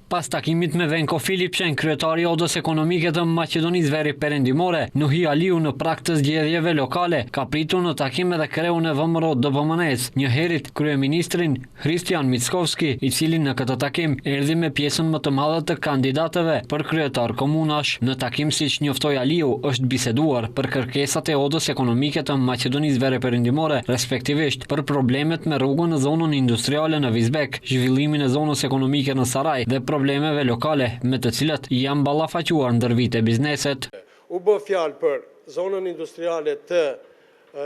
Pas takimit me Venko Filipçen, kryetari i Odës Ekonomike të Maqedonisë Veri Perëndimore, Nuhi Aliu në prag të zgjedhjeve lokale, ka pritur në takim edhe kreun e VMRO DPMNE-s, njëherët kryeministrin Hristijan Mickovski, i cili në këtë takim erdhi me pjesën më të madhe të kandidatëve për kryetar komunash. Në takim, siç njoftoi Aliu, është biseduar për kërkesat e Odës Ekonomike të Maqedonisë Veri Perëndimore, respektivisht për problemet me rrugën në zonën industriale në Vizbek, zhvillimin e zonës ekonomike në Saraj dhe problemeve lokale me të cilat janë ballafaquar ndër vite bizneset. U bë fjalë për zonën industriale të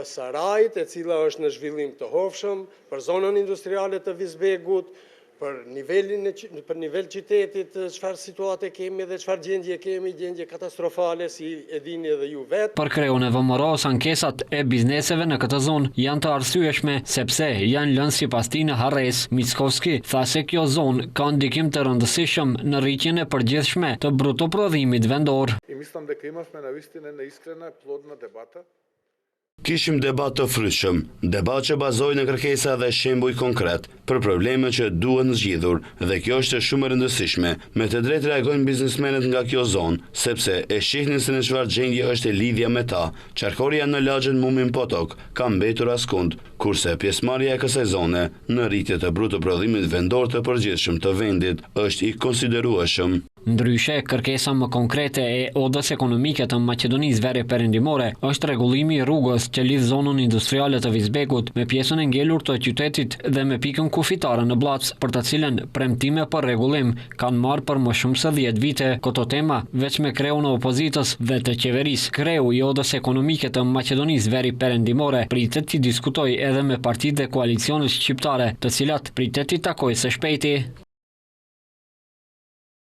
Sarajit, e cila është në zhvillim të hovshëm, për zonën industriale të Vizbegut, për nivel qytetit, çfarë situate kemi dhe çfarë gjendje kemi, gjendje katastrofale si e dini edhe ju vetë. Për kreun e VMRO-s, ankesat e bizneseve në këtë zonë janë të arsyeshme sepse janë lënë sipas tij në harres. Mickovski tha se kjo zonë ka ndikim të rëndësishëm në rritjen e përgjithshme të bruto prodhimit vendor. I mislim дека имавме наистина искрена плодна дебата. Kishim debat të fryshëm, debat që bazoi në kërkesa dhe shembuj konkret për probleme që duhen zgjidhur, dhe kjo është shumë e rëndësishme. Me të drejtë reagojnë biznesmenët nga kjo zonë, sepse e shihnin se në çfarë gjendje është e lidhja me ta. Qarkoria në lagjën Mumin Potok ka mbetur askund, kurse pjesëmarrja e kësaj zone në rritje të bruto prodhimit vendor të përgjithshëm të vendit është i konsiderueshëm. Ndryshe, kërkesa më konkrete e Odës Ekonomike të Maqedonisë Veri Perëndimore është rregullimi i rrugës që lidh zonën industriale të Vizbekut me pjesën e ngelur të qytetit dhe me pikën kufitare në Blac, për të cilën premtime për rregullim kanë marrë për më shumë se 10 vite. Këto tema, veç me kreun e opozitës dhe të qeverisë, kreu i Odës Ekonomike të Maqedonisë Veri Perëndimore pritet të diskutojë edhe me partitë dhe koalicionet shqiptare, të cilat pritet të takojë së shpejti.